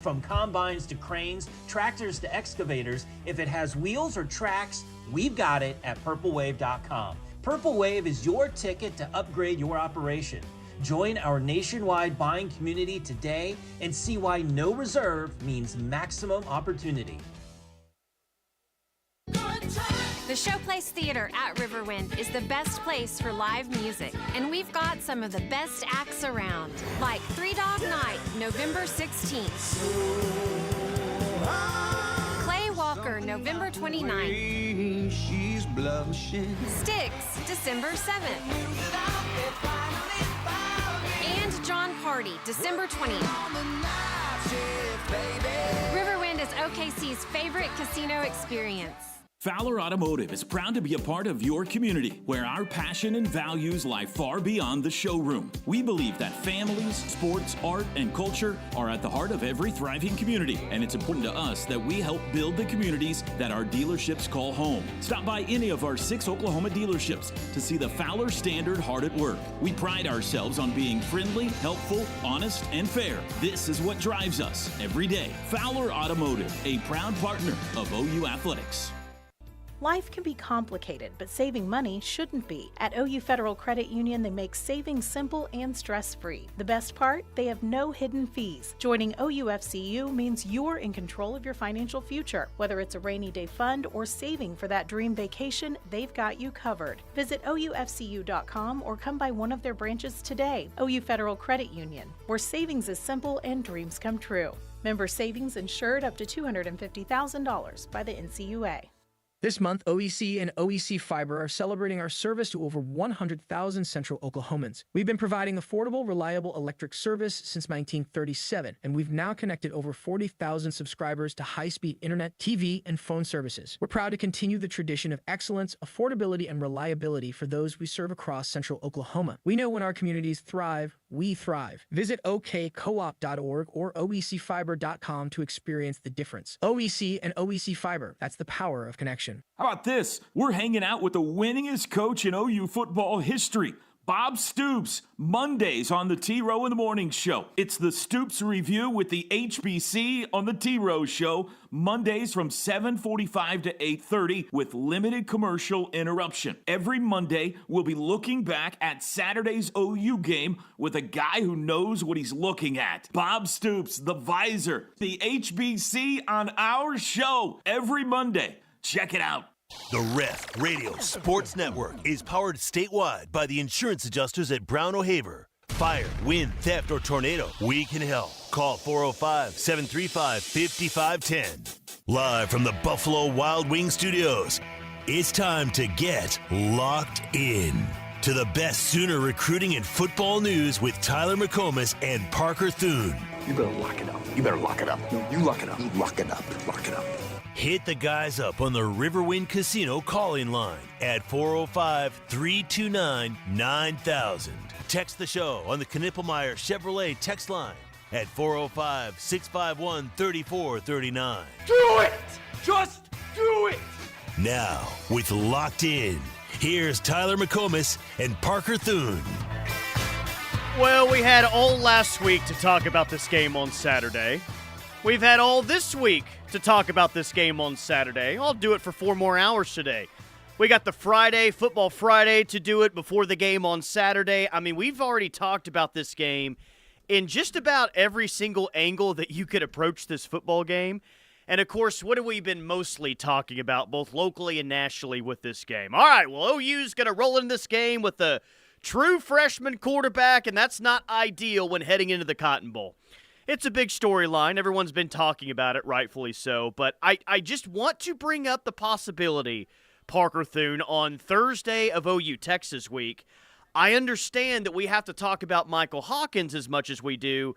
From combines to cranes, tractors to excavators, if it has wheels or tracks, we've got it at purplewave.com. Purple Wave is your ticket to upgrade your operation. Join our nationwide buying community today and see why no reserve means maximum opportunity. The Showplace Theater at Riverwind is the best place for live music, and we've got some of the best acts around, like Three Dog Night, November 16th. Clay Walker, November 29th. Styx, December 7th. And John Party, December 20th. Riverwind is OKC's favorite casino experience. Fowler Automotive is proud to be a part of your community, where our passion and values lie far beyond the showroom. We believe that families, sports, art, and culture are at the heart of every thriving community, and it's important to us that we help build the communities that our dealerships call home. Stop by any of our 6 Oklahoma dealerships to see the Fowler standard hard at work. We pride ourselves on being friendly, helpful, honest, and fair. This is what drives us every day. Fowler Automotive, a proud partner of OU Athletics. Life can be complicated, but saving money shouldn't be. At OU Federal Credit Union, they make saving simple and stress-free. The best part? They have no hidden fees. Joining OUFCU means you're in control of your financial future. Whether it's a rainy day fund or saving for that dream vacation, they've got you covered. Visit OUFCU.com or come by one of their branches today. OU Federal Credit Union, where savings is simple and dreams come true. Member savings insured up to $250,000 by the NCUA. This month, OEC and OEC Fiber are celebrating our service to over 100,000 Central Oklahomans. We've been providing affordable, reliable electric service since 1937, and we've now connected over 40,000 subscribers to high-speed internet, TV, and phone services. We're proud to continue the tradition of excellence, affordability, and reliability for those we serve across Central Oklahoma. We know when our communities thrive, we thrive. Visit okcoop.org or oecfiber.com to experience the difference. OEC and OEC Fiber, that's the power of connection. How about this? We're hanging out with the winningest coach in OU football history, Bob Stoops, Mondays on the T-Row in the Morning Show. It's the Stoops Review with the HBC on the T-Row Show, Mondays from 7:45 to 8:30 with limited commercial interruption. Every Monday, we'll be looking back at Saturday's OU game with a guy who knows what he's looking at. Bob Stoops, the Visor, the HBC on our show every Monday. Check it out. The Ref Radio Sports Network is powered statewide by the insurance adjusters at Brown O'Haver. Fire, wind, theft, or tornado, we can help. Call 405-735-5510. Live from the Buffalo Wild Wings Studios, it's time to get locked in to the best Sooner recruiting and football news with Tyler McComas and Parker Thune. You better lock it up. You better lock it up. No, you lock it up. You lock it up. Lock it up. Hit the guys up on the Riverwind Casino calling line at 405-329-9000. Text the show on the Knippelmeyer Chevrolet text line at 405-651-3439. Do it! Just do it! Now, with Locked In, here's Tyler McComas and Parker Thune. Well, we had all last week to talk about this game on Saturday. We've had all this week to talk about this game on Saturday. I'll do it for 4 more hours today. We got the Friday, Football Friday, to do it before the game on Saturday. I mean, we've already talked about this game in just about every single angle that you could approach this football game. And, of course, what have we been mostly talking about, both locally and nationally, with this game? All right, well, OU's going to roll in this game with the true freshman quarterback, and that's not ideal when heading into the Cotton Bowl. It's a big storyline. Everyone's been talking about it, rightfully so. But I just want to bring up the possibility, Parker Thune, on Thursday of OU Texas week. I understand that we have to talk about Michael Hawkins as much as we do,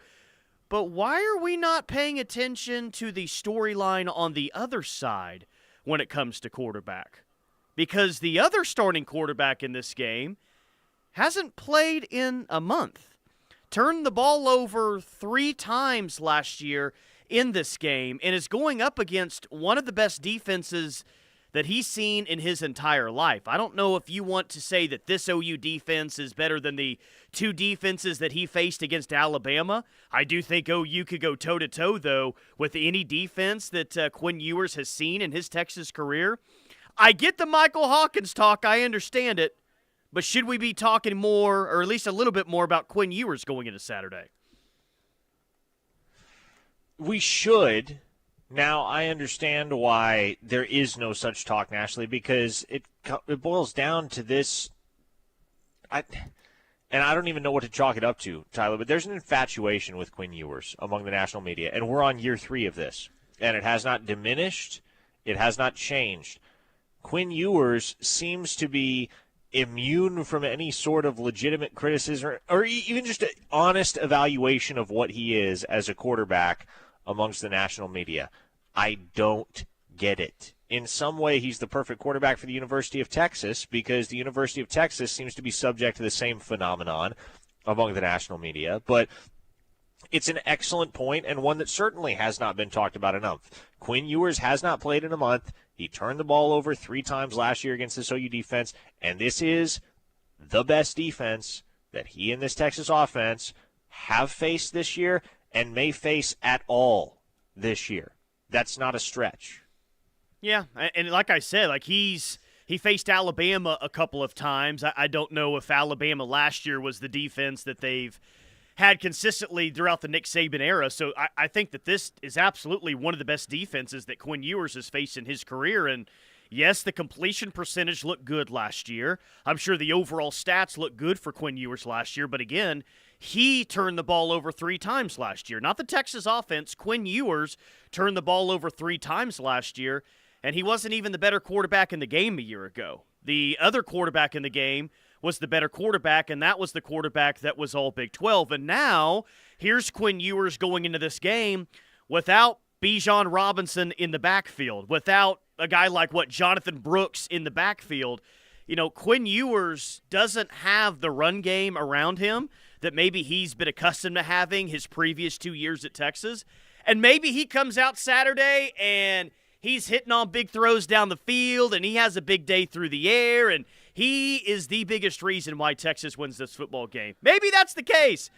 but why are we not paying attention to the storyline on the other side when it comes to quarterback? Because the other starting quarterback in this game hasn't played in a month. Turned the ball over 3 times last year in this game and is going up against one of the best defenses that he's seen in his entire life. I don't know if you want to say that this OU defense is better than the two defenses that he faced against Alabama. I do think OU could go toe-to-toe, though, with any defense that Quinn Ewers has seen in his Texas career. I get the Michael Hawkins talk. I understand it. But should we be talking more, or at least a little bit more, about Quinn Ewers going into Saturday? We should. Now, I understand why there is no such talk nationally, because it boils down to this. And I don't even know what to chalk it up to, Tyler, but there's an infatuation with Quinn Ewers among the national media, and we're on year 3 of this. And it has not diminished. It has not changed. Quinn Ewers seems to be immune from any sort of legitimate criticism or even just an honest evaluation of what he is as a quarterback amongst the national media. I don't get it. In some way, he's the perfect quarterback for the University of Texas, because the University of Texas seems to be subject to the same phenomenon among the national media. But it's an excellent point, and one that certainly has not been talked about enough. Quinn Ewers has not played in a month. He turned the ball over 3 times last year against this OU defense, and this is the best defense that he and this Texas offense have faced this year and may face at all this year. That's not a stretch. Yeah, and like I said, like he faced Alabama a couple of times. I don't know if Alabama last year was the defense that they've had consistently throughout the Nick Saban era. So I think that this is absolutely one of the best defenses that Quinn Ewers has faced in his career. And yes, the completion percentage looked good last year. I'm sure the overall stats look good for Quinn Ewers last year. But again, he turned the ball over 3 times last year. Not the Texas offense. Quinn Ewers turned the ball over 3 times last year, and he wasn't even the better quarterback in the game a year ago. The other quarterback in the game was the better quarterback, and that was the quarterback that was all Big 12. And now, here's Quinn Ewers going into this game without Bijan Robinson in the backfield, without a guy like, Jonathan Brooks in the backfield. You know, Quinn Ewers doesn't have the run game around him that maybe he's been accustomed to having his previous 2 years at Texas. And maybe he comes out Saturday and he's hitting on big throws down the field and he has a big day through the air and he is the biggest reason why Texas wins this football game. Maybe that's the case.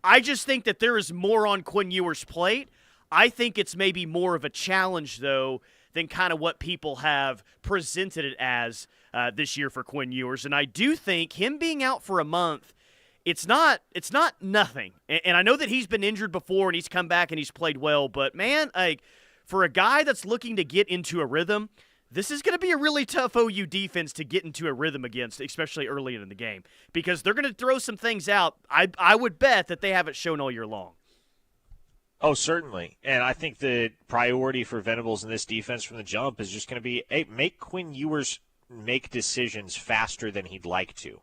I just think that there is more on Quinn Ewers' plate. I think it's maybe more of a challenge, though, than kind of what people have presented it as this year for Quinn Ewers. And I do think him being out for a month, it's not nothing. And I know that he's been injured before and he's come back and he's played well. But, man, like for a guy that's looking to get into a rhythm, this is going to be a really tough OU defense to get into a rhythm against, especially early in the game, because they're going to throw some things out. I would bet that they haven't shown all year long. Oh, certainly. And I think the priority for Venables in this defense from the jump is just going to be, hey, make Quinn Ewers make decisions faster than he'd like to.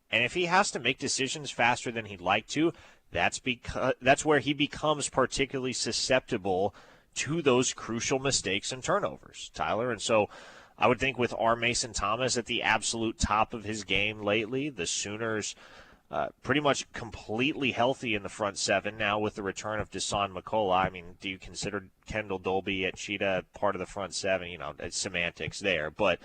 And if he has to make decisions faster than he'd like to, that's where he becomes particularly susceptible to those crucial mistakes and turnovers, Tyler. And so I would think with R. Mason Thomas at the absolute top of his game lately, the Sooners pretty much completely healthy in the front 7 now with the return of Deshaun McCullough. I mean, do you consider Kendall Dolby at Cheetah part of the front 7? You know, it's semantics there. But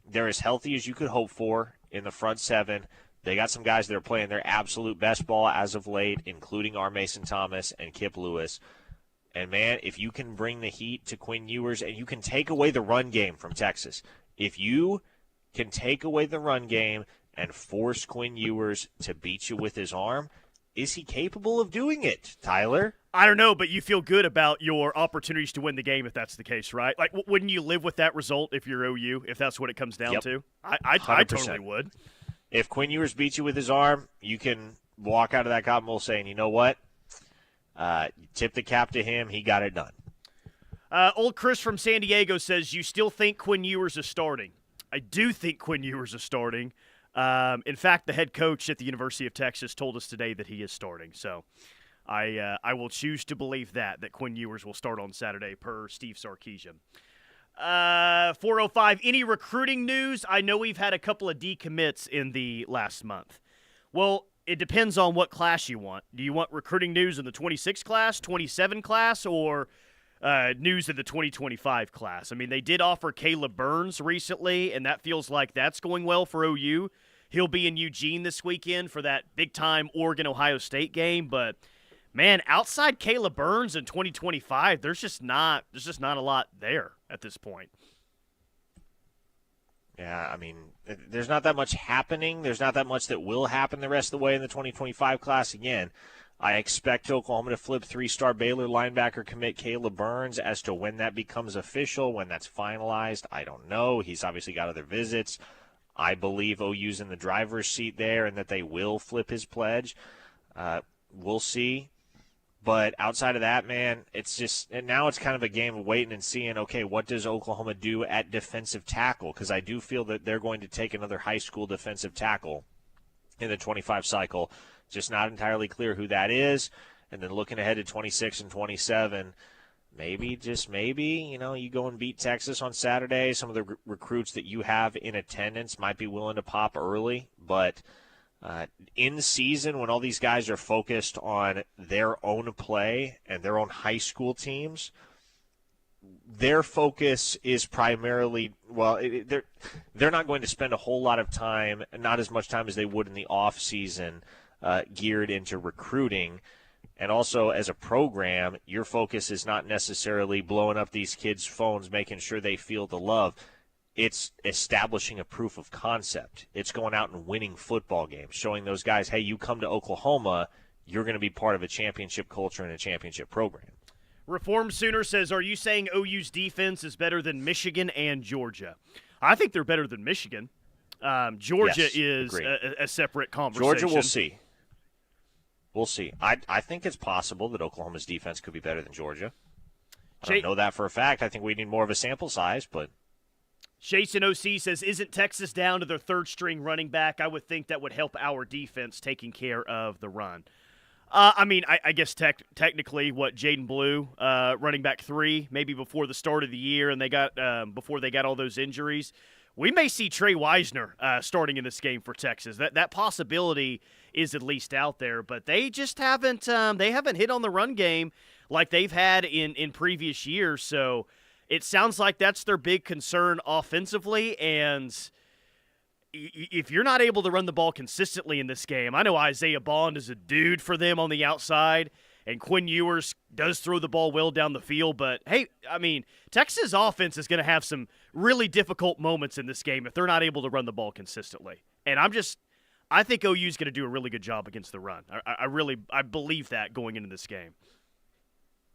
they're as healthy as you could hope for in the front 7. They got some guys that are playing their absolute best ball as of late, including R. Mason Thomas and Kip Lewis. And, man, if you can bring the heat to Quinn Ewers and you can take away the run game from Texas, if you can take away the run game and force Quinn Ewers to beat you with his arm, is he capable of doing it, Tyler? I don't know, but you feel good about your opportunities to win the game if that's the case, right? Like, wouldn't you live with that result if you're OU, if that's what it comes down to? I totally would. If Quinn Ewers beats you with his arm, you can walk out of that Cotton Bowl saying, you know what? Tip the cap to him. He got it done. Old Chris from San Diego says, you still think Quinn Ewers is starting? I do think Quinn Ewers is starting. In fact, the head coach at the University of Texas told us today that he is starting. So I will choose to believe that Quinn Ewers will start on Saturday per Steve Sarkisian. 405, any recruiting news? I know we've had a couple of decommits in the last month. Well, it depends on what class you want. Do you want recruiting news in the 26 class, 27 class, or news of the 2025 class. I mean, they did offer Caleb Burns recently, and that feels like that's going well for OU. He'll be in Eugene this weekend for that big-time Oregon-Ohio State game. But, man, outside Caleb Burns in 2025, there's just not a lot there at this point. Yeah, I mean, there's not that much happening. There's not that much that will happen the rest of the way in the 2025 class. Again, I expect Oklahoma to flip 3-star Baylor linebacker commit Caleb Burns. As to when that becomes official, when that's finalized, I don't know. He's obviously got other visits. I believe OU's in the driver's seat there and that they will flip his pledge. We'll see. But outside of that, man, it's just – and now it's kind of a game of waiting and seeing, okay, what does Oklahoma do at defensive tackle? Because I do feel that they're going to take another high school defensive tackle in the 25 cycle. Just not entirely clear who that is. And then looking ahead to 26 and 27 – maybe, just maybe, you go and beat Texas on Saturday. Some of the recruits that you have in attendance might be willing to pop early. But in season, when all these guys are focused on their own play and their own high school teams, their focus is primarily, they're not going to spend a whole lot of time, not as much time as they would in the off season, geared into recruiting. And also, as a program, your focus is not necessarily blowing up these kids' phones, making sure they feel the love. It's establishing a proof of concept. It's going out and winning football games, showing those guys, hey, you come to Oklahoma, you're going to be part of a championship culture and a championship program. Reform Sooner says, are you saying OU's defense is better than Michigan and Georgia? I think they're better than Michigan. Georgia is a separate conversation. Georgia, we'll see. We'll see. I think it's possible that Oklahoma's defense could be better than Georgia. I don't know that for a fact. I think we need more of a sample size, but Jason OC says, isn't Texas down to their third-string running back? I would think that would help our defense taking care of the run. I guess technically, Jaden Blue, running back 3, maybe before the start of the year, and they got before they got all those injuries. We may see Trey Wisner starting in this game for Texas. That possibility is at least out there, but they just haven't hit on the run game like they've had in previous years. So it sounds like that's their big concern offensively. And if you're not able to run the ball consistently in this game, I know Isaiah Bond is a dude for them on the outside, and Quinn Ewers does throw the ball well down the field. But, hey, Texas' offense is going to have some really difficult moments in this game if they're not able to run the ball consistently. And I think OU is going to do a really good job against the run. I believe that going into this game.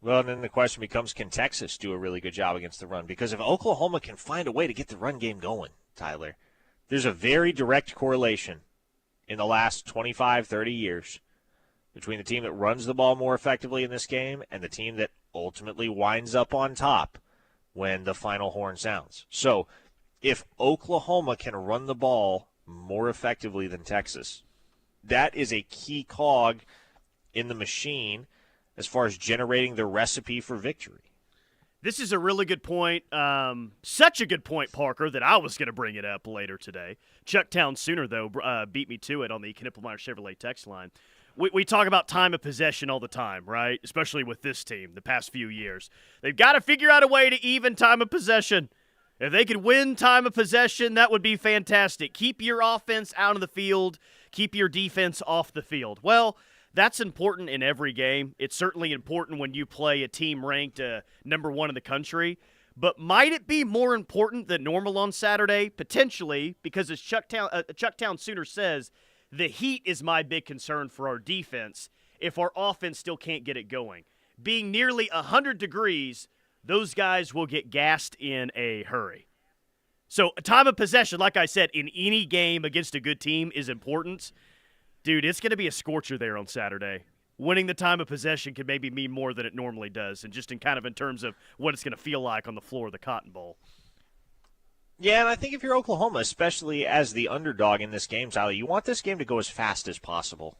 Well, and then the question becomes, can Texas do a really good job against the run? Because if Oklahoma can find a way to get the run game going, Tyler, there's a very direct correlation in the last 25, 30 years between the team that runs the ball more effectively in this game and the team that ultimately winds up on top when the final horn sounds. So if Oklahoma can run the ball more effectively than Texas, that is a key cog in the machine as far as generating the recipe for victory. This is a really good point. Such a good point, Parker, that I was going to bring it up later today. Chucktown Sooner, though, beat me to it on the Knippelmeyer Chevrolet text line. We talk about time of possession all the time, right? Especially with this team the past few years. They've got to figure out a way to even time of possession. If they could win time of possession, that would be fantastic. Keep your offense out of the field. Keep your defense off the field. Well, that's important in every game. It's certainly important when you play a team ranked number 1 in the country. But might it be more important than normal on Saturday? Potentially, because as Chucktown Sooner says, the heat is my big concern for our defense if our offense still can't get it going. Being nearly 100 degrees, those guys will get gassed in a hurry. So time of possession, like I said, in any game against a good team is important. Dude, it's going to be a scorcher there on Saturday. Winning the time of possession can maybe mean more than it normally does, and just in terms of what it's going to feel like on the floor of the Cotton Bowl. Yeah, and I think if you're Oklahoma, especially as the underdog in this game, Tyler, you want this game to go as fast as possible.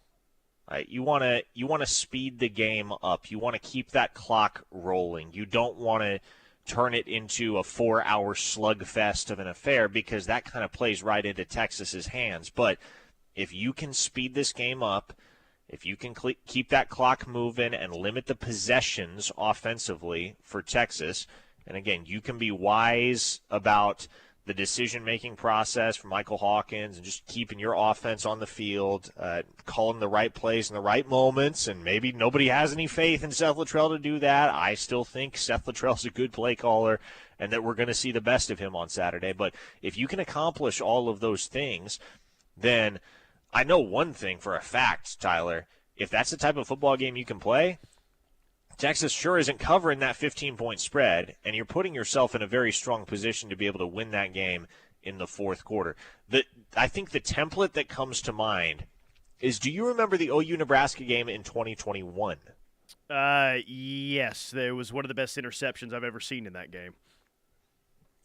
Right? You want to speed the game up. You want to keep that clock rolling. You don't want to turn it into a 4-hour slugfest of an affair, because that kind of plays right into Texas's hands. But if you can speed this game up, If you can keep that clock moving and limit the possessions offensively for Texas, and again, you can be wise about the decision-making process for Michael Hawkins and just keeping your offense on the field, calling the right plays in the right moments, and maybe nobody has any faith in Seth Luttrell to do that. I still think Seth Luttrell's a good play caller and that we're going to see the best of him on Saturday. But if you can accomplish all of those things, then I know one thing for a fact, Tyler. If that's the type of football game you can play, Texas sure isn't covering that 15-point spread, and you're putting yourself in a very strong position to be able to win that game in the fourth quarter. I think the template that comes to mind is, do you remember the OU-Nebraska game in 2021? Yes. There was one of the best interceptions I've ever seen in that game.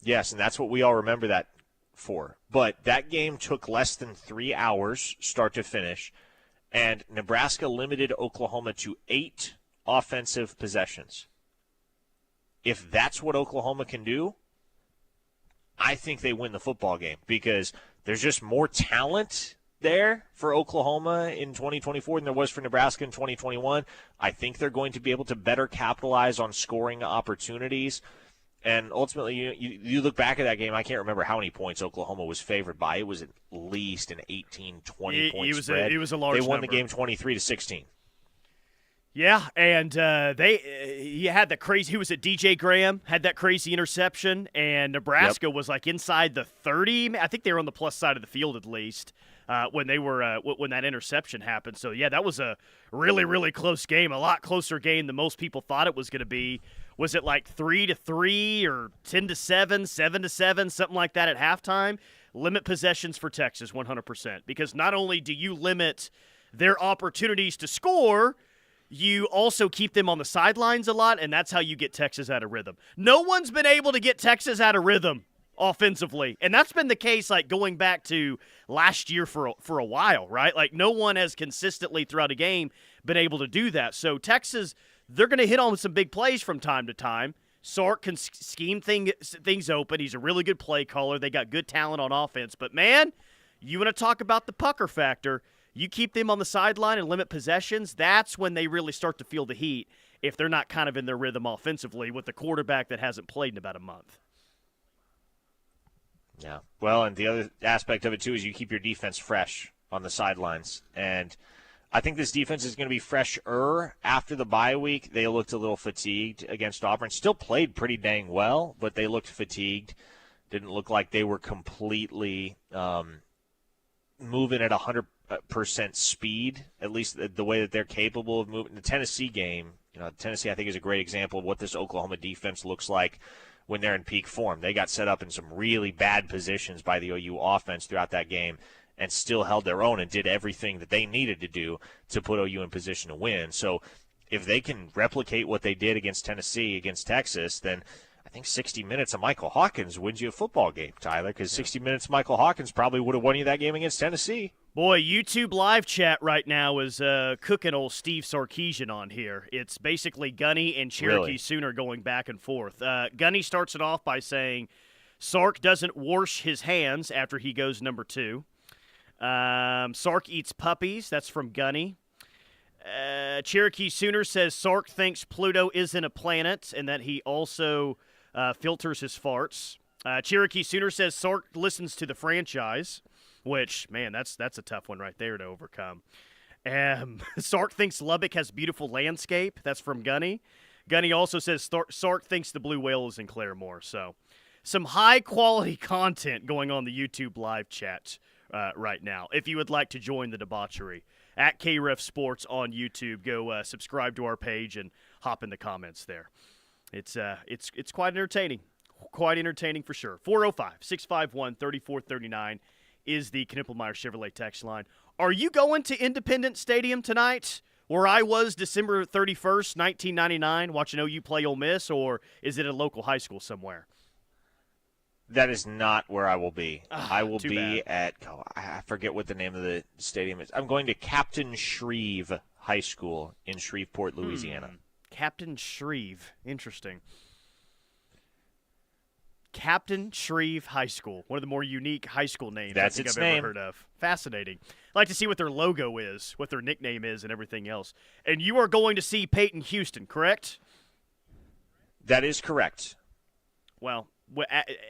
Yes, and that's what we all remember that for. But that game took less than 3 hours, start to finish, and Nebraska limited Oklahoma to 8 offensive possessions. If that's what Oklahoma can do, I think they win the football game because there's just more talent there for Oklahoma in 2024 than there was for Nebraska in 2021. I think they're going to be able to better capitalize on scoring opportunities. And ultimately, you look back at that game, I can't remember how many points Oklahoma was favored by. It was at least an 18, 20-point spread. It was a large number. They won the game 23-16. Yeah, and he had the crazy – he was at DJ Graham, had that crazy interception, and Nebraska was like inside the 30. I think they were on the plus side of the field at least when that interception happened. So, yeah, that was a really, really close game, a lot closer game than most people thought it was going to be. Was it like 3-3 or 10-7, 7-7, something like that at halftime? Limit possessions for Texas 100%, because not only do you limit their opportunities to score – you also keep them on the sidelines a lot, and that's how you get Texas out of rhythm. No one's been able to get Texas out of rhythm offensively, and that's been the case like going back to last year for a while, right? Like no one has consistently throughout a game been able to do that. So Texas, they're going to hit on some big plays from time to time. Sark can scheme things open. He's a really good play caller. They got good talent on offense. But, man, you want to talk about the pucker factor. You keep them on the sideline and limit possessions, that's when they really start to feel the heat if they're not kind of in their rhythm offensively with the quarterback that hasn't played in about a month. Yeah. Well, and the other aspect of it, too, is you keep your defense fresh on the sidelines. And I think this defense is going to be fresher after the bye week. They looked a little fatigued against Auburn. Still played pretty dang well, but they looked fatigued. Didn't look like they were completely moving at 100% speed, at least the way that they're capable of moving. The Tennessee game, Tennessee I think is a great example of what this Oklahoma defense looks like when they're in peak form. They got set up in some really bad positions by the OU offense throughout that game and still held their own and did everything that they needed to do to put OU in position to win. So if they can replicate what they did against Tennessee, against Texas, then I think 60 minutes of Michael Hawkins wins you a football game, Tyler, because 60 minutes of Michael Hawkins probably would have won you that game against Tennessee. Boy, YouTube live chat right now is cooking old Steve Sarkisian on here. It's basically Gunny and Cherokee Sooner going back and forth. Gunny starts it off by saying Sark doesn't wash his hands after he goes number 2. Sark eats puppies. That's from Gunny. Cherokee Sooner says Sark thinks Pluto isn't a planet and that he also filters his farts. Cherokee Sooner says Sark listens to the franchise, which, man, that's a tough one right there to overcome. Sark thinks Lubbock has beautiful landscape. That's from Gunny. Gunny also says Sark thinks the blue whale is in Claremore. So some high-quality content going on the YouTube live chat right now. If you would like to join the debauchery, at KREF Sports on YouTube, go subscribe to our page and hop in the comments there. It's quite entertaining. Quite entertaining for sure. 405-651-3439 is the Knippelmeyer Chevrolet text line. Are you going to Independence Stadium tonight, where I was December 31st, 1999, watching OU play Ole Miss, or is it a local high school somewhere? That is not where I will be. I will be bad. I forget what the name of the stadium is. I'm going to Captain Shreve High School in Shreveport, Louisiana. Captain Shreve. Interesting. Captain Shreve High School, one of the more unique high school names That's I think its I've name. ever heard of. Fascinating. I'd like to see what their logo is, what their nickname is, and everything else. And you are going to see Payton Houston, correct? That is correct. Well,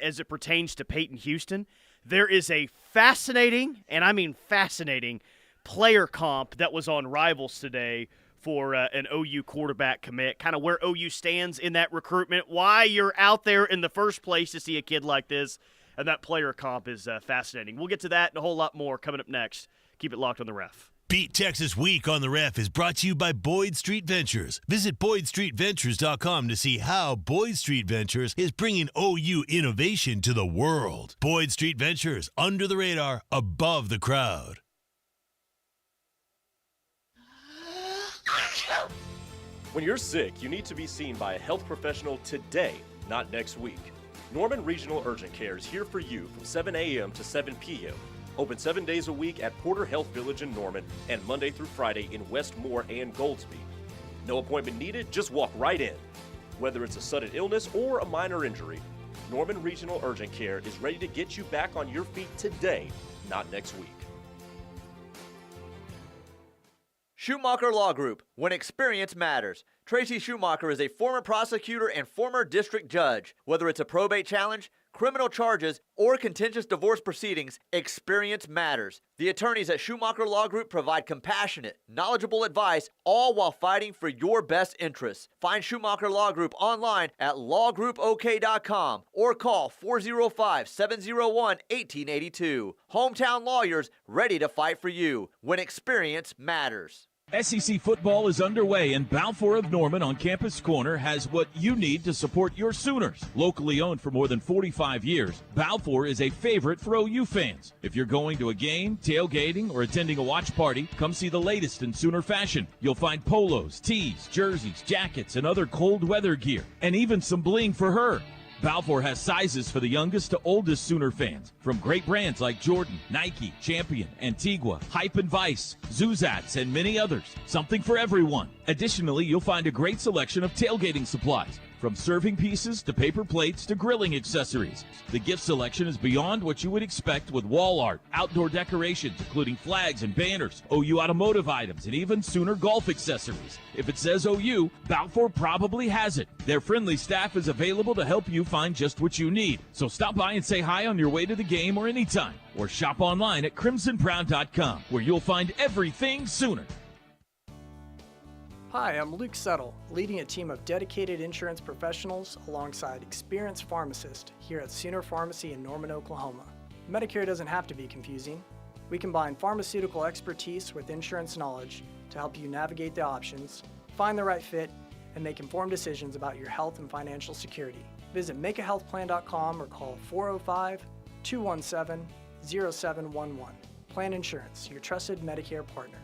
as it pertains to Payton Houston, there is a fascinating, and I mean fascinating, player comp that was on Rivals today for an OU quarterback commit, kind of where OU stands in that recruitment, why you're out there in the first place to see a kid like this, and that player comp is fascinating. We'll get to that and a whole lot more coming up next. Keep it locked on the Ref. Beat Texas Week on the Ref is brought to you by Boyd Street Ventures. Visit BoydStreetVentures.com to see how Boyd Street Ventures is bringing OU innovation to the world. Boyd Street Ventures, under the radar, above the crowd. When you're sick, you need to be seen by a health professional today, not next week. Norman Regional Urgent Care is here for you from 7 a.m. to 7 p.m. Open 7 days a week at Porter Health Village in Norman and Monday through Friday in Westmore and Goldsby. No appointment needed, just walk right in. Whether it's a sudden illness or a minor injury, Norman Regional Urgent Care is ready to get you back on your feet today, not next week. Schumacher Law Group, when experience matters. Tracy Schumacher is a former prosecutor and former district judge. Whether it's a probate challenge, criminal charges, or contentious divorce proceedings, experience matters. The attorneys at Schumacher Law Group provide compassionate, knowledgeable advice, all while fighting for your best interests. Find Schumacher Law Group online at lawgroupok.com or call 405-701-1882. Hometown lawyers ready to fight for you when experience matters. SEC football is underway, and Balfour of Norman on Campus Corner has what you need to support your Sooners. Locally owned for more than 45 years, Balfour is a favorite for OU fans. If you're going to a game, tailgating, or attending a watch party, come see the latest in Sooner fashion. You'll find polos, tees, jerseys, jackets, and other cold weather gear, and even some bling for her. Balfour has sizes for the youngest to oldest Sooner fans, from great brands like Jordan, Nike, Champion, Antigua, Hype and Vice, Zuzats, and many others. Something for everyone. Additionally, you'll find a great selection of tailgating supplies, from serving pieces to paper plates to grilling accessories. The gift selection is beyond what you would expect with wall art, outdoor decorations, including flags and banners, OU automotive items, and even Sooner golf accessories. If it says OU, Balfour probably has it. Their friendly staff is available to help you find just what you need. So stop by and say hi on your way to the game or anytime. Or shop online at crimsonbrown.com, where you'll find everything Sooner. Hi, I'm Luke Settle, leading a team of dedicated insurance professionals alongside experienced pharmacists here at Sooner Pharmacy in Norman, Oklahoma. Medicare doesn't have to be confusing. We combine pharmaceutical expertise with insurance knowledge to help you navigate the options, find the right fit, and make informed decisions about your health and financial security. Visit makeahealthplan.com or call 405-217-0711. Plan Insurance, your trusted Medicare partner.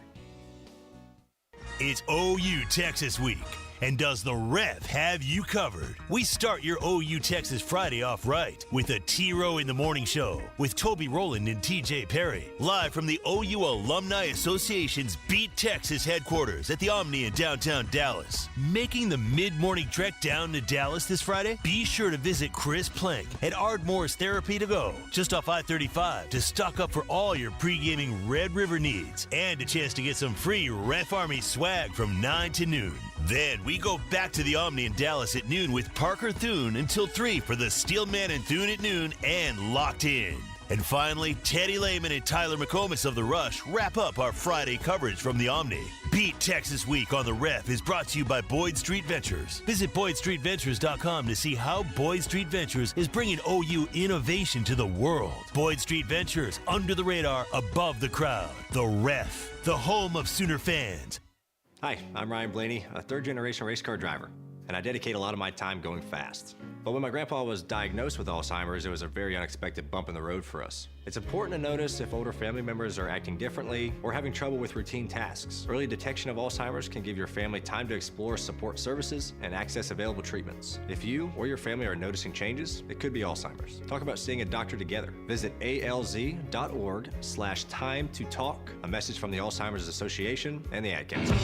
It's OU Texas Week. And does the Ref have you covered? We start your OU Texas Friday off right with a T-Row in the Morning Show with Toby Rowland and TJ Perry. Live from the OU Alumni Association's Beat Texas headquarters at the Omni in downtown Dallas. Making the mid-morning trek down to Dallas this Friday? Be sure to visit Chris Plank at Ardmore's Therapy to Go, just off I-35, to stock up for all your pre-gaming Red River needs and a chance to get some free Ref Army swag from 9 to noon. Then we go back to the Omni in Dallas at noon with Parker Thune until 3 for the Steelman and Thune at noon and Locked In. And finally, Teddy Lehman and Tyler McComas of The Rush wrap up our Friday coverage from the Omni. Beat Texas Week on the Ref is brought to you by Boyd Street Ventures. Visit BoydStreetVentures.com to see how Boyd Street Ventures is bringing OU innovation to the world. Boyd Street Ventures, under the radar, above the crowd. The Ref, the home of Sooner fans. Hi, I'm Ryan Blaney, a third-generation race car driver, and I dedicate a lot of my time going fast. But when my grandpa was diagnosed with Alzheimer's, it was a very unexpected bump in the road for us. It's important to notice if older family members are acting differently or having trouble with routine tasks. Early detection of Alzheimer's can give your family time to explore support services and access available treatments. If you or your family are noticing changes, it could be Alzheimer's. Talk about seeing a doctor together. Visit alz.org/time to talk. A message from the Alzheimer's Association and the Ad Council.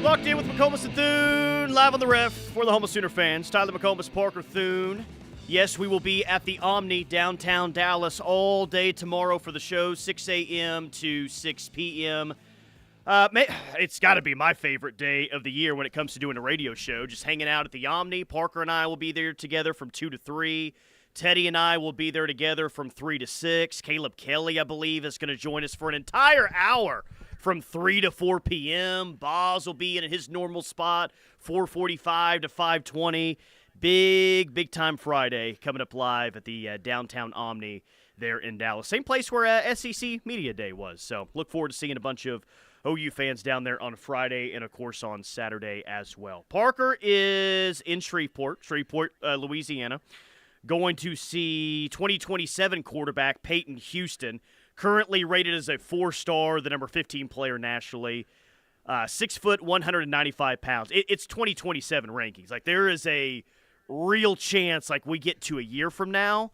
Locked in with McComas and Thune, live on the ref for the Houma Sooner fans. Tyler McComas, Parker Thune. Yes, we will be at the Omni downtown Dallas all day tomorrow for the show, 6 a.m. to 6 p.m. It's got to be my favorite day of the year when it comes to doing a radio show, just hanging out at the Omni. Parker and I will be there together from 2 to 3. Teddy and I will be there together from 3 to 6. Caleb Kelly, I believe, is going to join us for an entire hour from 3 to 4 p.m. Boz will be in his normal spot, 4:45 to 5:20. Big time Friday coming up live at the downtown Omni there in Dallas. Same place where SEC Media Day was. So look forward to seeing a bunch of OU fans down there on Friday and, of course, on Saturday as well. Parker is in Shreveport, Louisiana, going to see 2027 quarterback Payton Houston, currently rated as a 4-star, the number 15 player nationally, 6 foot, 195 pounds. It's 2027 rankings. Like, there is a real chance, like, we get to a year from now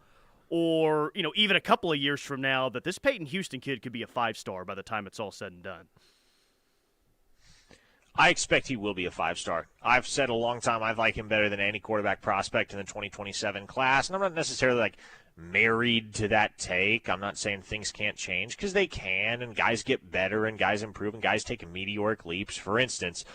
or, even a couple of years from now that this Payton Houston kid could be a 5-star by the time it's all said and done. I expect he will be a 5-star. I've said a long time I like him better than any quarterback prospect in the 2027 class, and I'm not necessarily, married to that take. I'm not saying things can't change, because they can, and guys get better, and guys improve, and guys take meteoric leaps. For instance,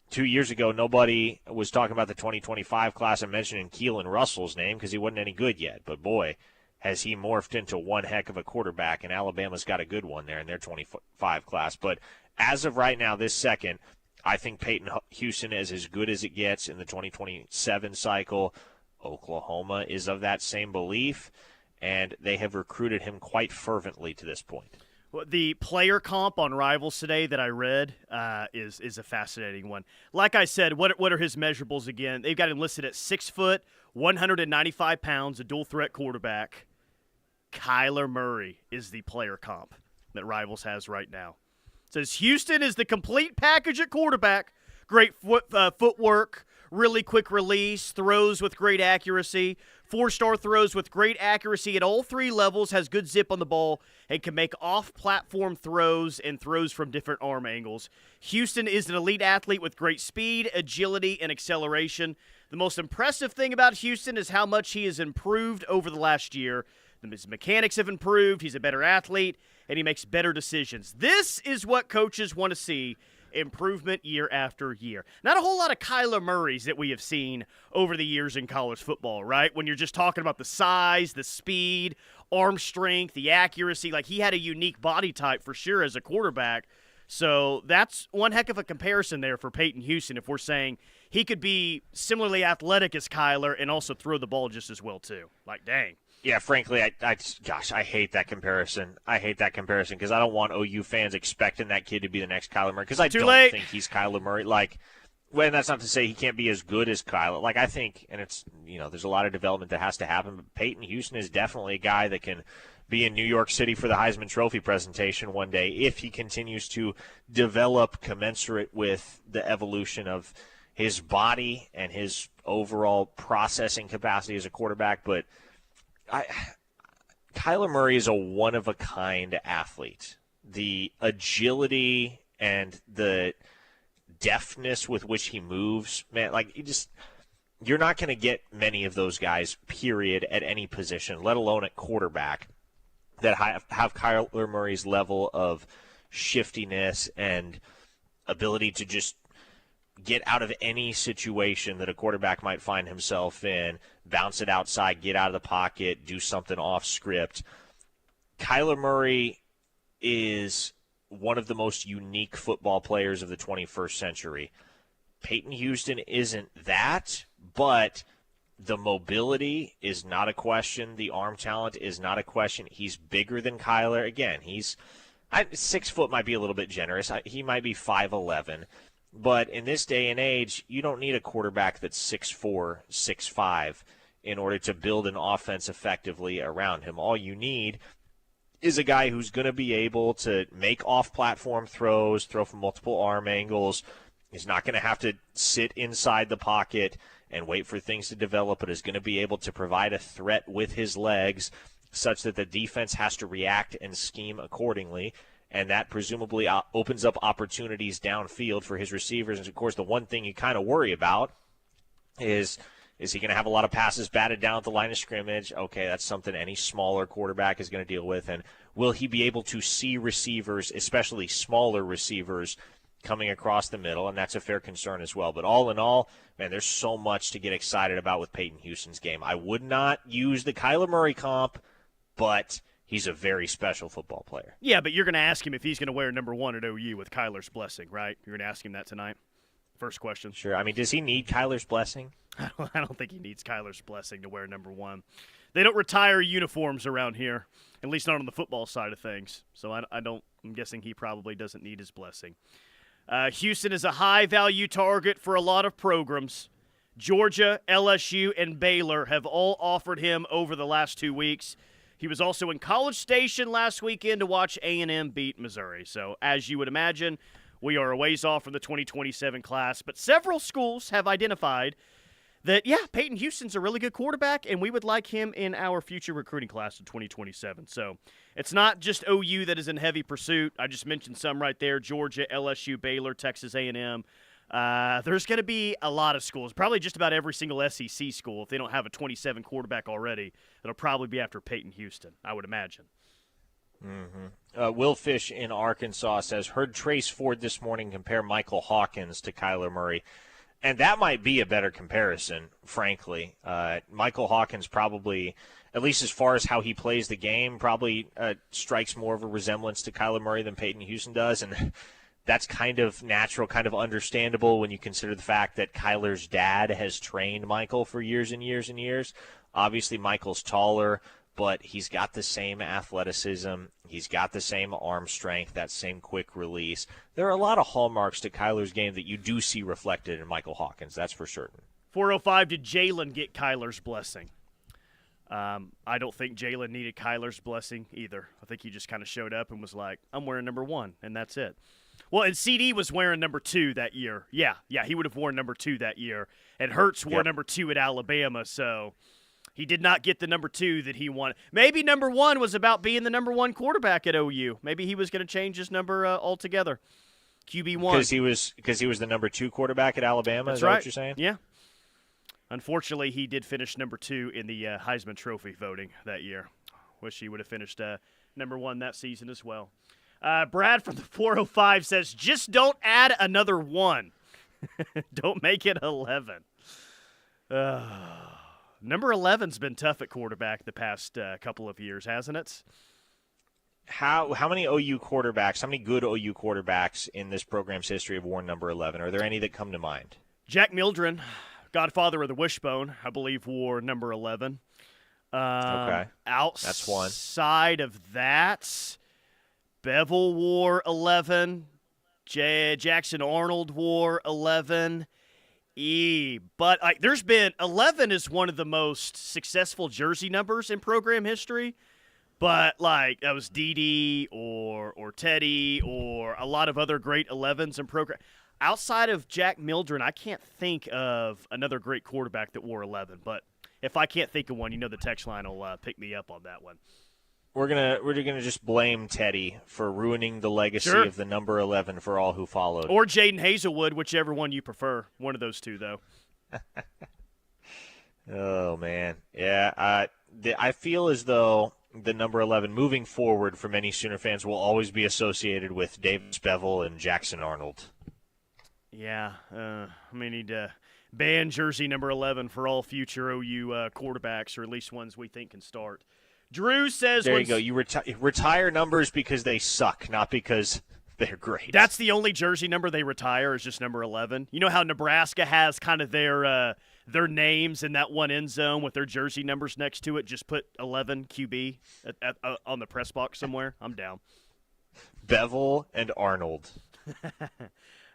2 years ago, nobody was talking about the 2025 class and mentioning Keelan Russell's name because he wasn't any good yet. But, boy, has he morphed into one heck of a quarterback, and Alabama's got a good one there in their 25 class. But as of right now, this second, I think Payton Houston is as good as it gets in the 2027 cycle. Oklahoma is of that same belief, and they have recruited him quite fervently to this point. Well, the player comp on Rivals today that I read is a fascinating one. Like I said, what are his measurables again? They've got him listed at 6 foot, 195 pounds, a dual-threat quarterback. Kyler Murray is the player comp that Rivals has right now. It says Houston is the complete package at quarterback. Great footwork, really quick release, throws with great accuracy, 4-star throws with great accuracy at all 3 levels, has good zip on the ball, and can make off-platform throws and throws from different arm angles. Houston is an elite athlete with great speed, agility, and acceleration. The most impressive thing about Houston is how much he has improved over the last year. His mechanics have improved, he's a better athlete, and he makes better decisions. This is what coaches want to see, improvement year after year. Not a whole lot of Kyler Murrays that we have seen over the years in college football, right? When you're just talking about the size, the speed, arm strength, the accuracy. Like, he had a unique body type for sure as a quarterback. So that's one heck of a comparison there for Payton Houston if we're saying he could be similarly athletic as Kyler and also throw the ball just as well too. Like, dang. Yeah, frankly, I hate that comparison. I hate that comparison because I don't want OU fans expecting that kid to be the next Kyler Murray because I don't think he's Kyler Murray. Well, that's not to say he can't be as good as Kyler. I think, and it's, there's a lot of development that has to happen, but Payton Houston is definitely a guy that can be in New York City for the Heisman Trophy presentation one day if he continues to develop commensurate with the evolution of his body and his overall processing capacity as a quarterback. But Kyler Murray is a one-of-a-kind athlete. The agility and the deftness with which he moves, man, you're not going to get many of those guys, period, at any position, let alone at quarterback, that have Kyler Murray's level of shiftiness and ability to just get out of any situation that a quarterback might find himself in, bounce it outside, get out of the pocket, do something off script. Kyler Murray is one of the most unique football players of the 21st century. Payton Houston isn't that, but the mobility is not a question. The arm talent is not a question. He's bigger than Kyler. Again, 6 foot might be a little bit generous. He might be 5'11". But in this day and age, you don't need a quarterback that's 6'4", 6'5", in order to build an offense effectively around him. All you need is a guy who's going to be able to make off-platform throws, throw from multiple arm angles. He's not going to have to sit inside the pocket and wait for things to develop, but is going to be able to provide a threat with his legs such that the defense has to react and scheme accordingly. and that presumably opens up opportunities downfield for his receivers. And, of course, the one thing you kind of worry about is he going to have a lot of passes batted down at the line of scrimmage? Okay, that's something any smaller quarterback is going to deal with. And will he be able to see receivers, especially smaller receivers, coming across the middle? And that's a fair concern as well. But all in all, man, there's so much to get excited about with Payton Houston's game. I would not use the Kyler Murray comp, but he's a very special football player. Yeah, but you're going to ask him if he's going to wear number 1 at OU with Kyler's blessing, right? You're going to ask him that tonight? First question. Sure. I mean, does he need Kyler's blessing? I don't think he needs Kyler's blessing to wear number 1. They don't retire uniforms around here, at least not on the football side of things. So I'm guessing he probably doesn't need his blessing. Houston is a high-value target for a lot of programs. Georgia, LSU, and Baylor have all offered him over the last 2 weeks. He was also in College Station last weekend to watch A&M beat Missouri. So, as you would imagine, we are a ways off from the 2027 class. But several schools have identified that, yeah, Payton Houston's a really good quarterback, and we would like him in our future recruiting class in 2027. So it's not just OU that is in heavy pursuit. I just mentioned some right there: Georgia, LSU, Baylor, Texas A&M. There's going to be a lot of schools, probably just about every single SEC school, if they don't have a 27 quarterback already, that'll probably be after Payton Houston, I would imagine. Mm-hmm. Will Fish in Arkansas says, heard Trace Ford this morning compare Michael Hawkins to Kyler Murray. And that might be a better comparison, frankly. Michael Hawkins probably, at least as far as how he plays the game, probably strikes more of a resemblance to Kyler Murray than Payton Houston does. And that's kind of natural, kind of understandable when you consider the fact that Kyler's dad has trained Michael for years and years and years. Obviously, Michael's taller, but he's got the same athleticism. He's got the same arm strength, that same quick release. There are a lot of hallmarks to Kyler's game that you do see reflected in Michael Hawkins, that's for certain. 405, did Jalen get Kyler's blessing? I don't think Jalen needed Kyler's blessing either. I think he just kind of showed up and was like, I'm wearing number 1, and that's it. Well, and CD was wearing number 2 that year. Yeah, he would have worn number 2 that year. And Hurts wore number 2 at Alabama, so he did not get the number 2 that he wanted. Maybe number 1 was about being the number 1 quarterback at OU. Maybe he was going to change his number altogether. QB1. Because he was the number 2 quarterback at Alabama, That's is that right. what you're saying? Yeah. Unfortunately, he did finish number 2 in the Heisman Trophy voting that year. Wish he would have finished number 1 that season as well. Brad from the 405 says, just don't add another 1. Don't make it 11. Number 11's been tough at quarterback the past couple of years, hasn't it? How many OU quarterbacks, how many good OU quarterbacks in this program's history have worn number 11? Are there any that come to mind? Jack Mildren, godfather of the wishbone, I believe wore number 11. Okay. That's one. Outside of that, Bevel wore 11. Jackson Arnold wore 11. But there's been 11 is one of the most successful jersey numbers in program history. But that was Dede or Teddy or a lot of other great 11s in program. Outside of Jack Mildren, I can't think of another great quarterback that wore 11. But if I can't think of one, the text line will pick me up on that one. We're gonna just blame Teddy for ruining the legacy of the number 11 for all who followed. Or Jaden Hazelwood, whichever one you prefer. One of those two, though. Oh man, yeah. I feel as though the number 11 moving forward for many Sooner fans will always be associated with Davis Bevel and Jackson Arnold. Yeah, we need to ban jersey number 11 for all future OU quarterbacks, or at least ones we think can start. Drew says... There you go. You retire numbers because they suck, not because they're great. That's the only jersey number they retire is just number 11. You know how Nebraska has kind of their names in that one end zone with their jersey numbers next to it? Just put 11 QB on the press box somewhere. I'm down. Bevel and Arnold.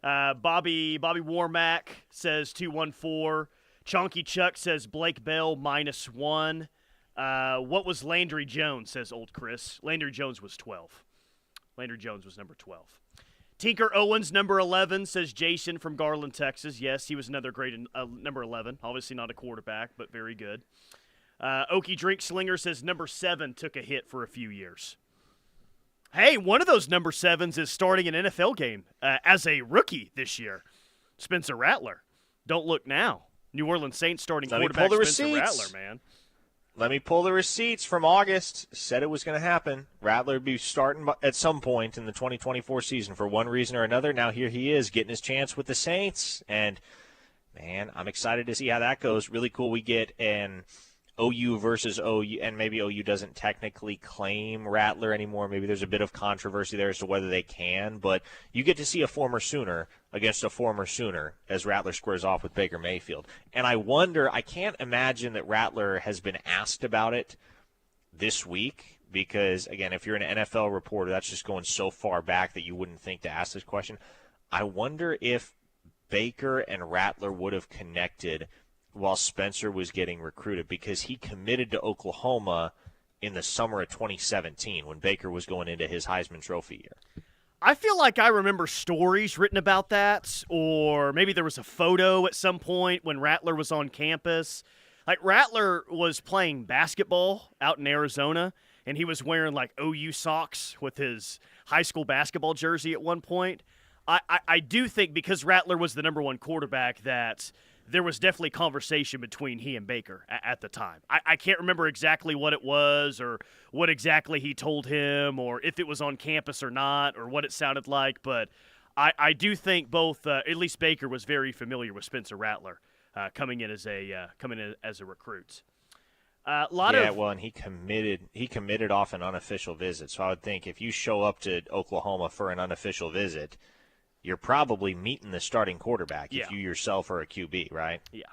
Bobby Warmack says 214. Chonky Chuck says Blake Bell -1. What was Landry Jones, says old Chris. Landry Jones was 12. Landry Jones was number 12. Tinker Owens, number 11, says Jason from Garland, Texas. Yes, he was another great number 11. Obviously not a quarterback, but very good. Okie Drink Slinger says number 7 took a hit for a few years. Hey, one of those number 7s is starting an NFL game as a rookie this year. Spencer Rattler. Don't look now. New Orleans Saints starting quarterback Spencer Rattler, man. Let me pull the receipts from August. Said it was going to happen. Rattler would be starting at some point in the 2024 season for one reason or another. Now here he is getting his chance with the Saints. And, man, I'm excited to see how that goes. Really cool we get an OU versus OU, and maybe OU doesn't technically claim Rattler anymore. Maybe there's a bit of controversy there as to whether they can, but you get to see a former Sooner against a former Sooner as Rattler squares off with Baker Mayfield. And I wonder, I can't imagine that Rattler has been asked about it this week because, again, if you're an NFL reporter, that's just going so far back that you wouldn't think to ask this question. I wonder if Baker and Rattler would have connected while Spencer was getting recruited, because he committed to Oklahoma in the summer of 2017 when Baker was going into his Heisman Trophy year. I feel like I remember stories written about that, or maybe there was a photo at some point when Rattler was on campus. Like, Rattler was playing basketball out in Arizona, and he was wearing, like, OU socks with his high school basketball jersey at one point. I do think because Rattler was the number 1 quarterback that there was definitely conversation between he and Baker at the time. I can't remember exactly what it was or what exactly he told him or if it was on campus or not or what it sounded like, but I do think both, at least Baker was very familiar with Spencer Rattler coming in as a recruit. And he committed off an unofficial visit. So I would think if you show up to Oklahoma for an unofficial visit, you're probably meeting the starting quarterback if you yourself are a QB, right? Yeah.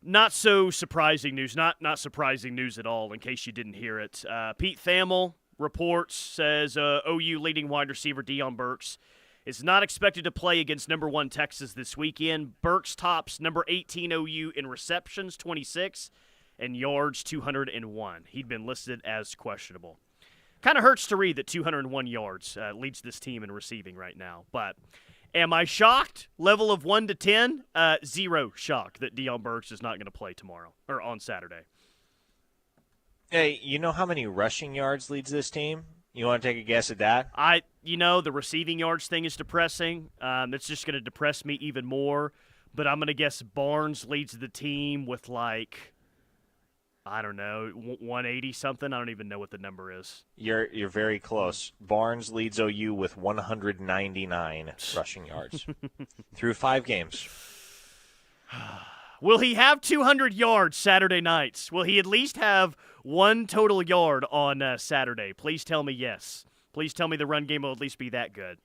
Not so surprising news. Not surprising news at all, in case you didn't hear it. Pete Thamel reports, says OU leading wide receiver Deion Burks is not expected to play against number 1 Texas this weekend. Burks tops number 18 OU in receptions, 26, and yards, 201. He'd been listed as questionable. Kind of hurts to read that 201 yards leads this team in receiving right now. But am I shocked? Level of 1 to 10, 0 shock that Deion Burks is not going to play tomorrow or on Saturday. Hey, you know how many rushing yards leads this team? You want to take a guess at that? The receiving yards thing is depressing. It's just going to depress me even more. But I'm going to guess Barnes leads the team with I don't know, 180 something. I don't even know what the number is. You're very close. Barnes leads OU with 199 rushing yards through 5 games. Will he have 200 yards Saturday nights? Will he at least have 1 total yard on Saturday? Please tell me yes. Please tell me the run game will at least be that good.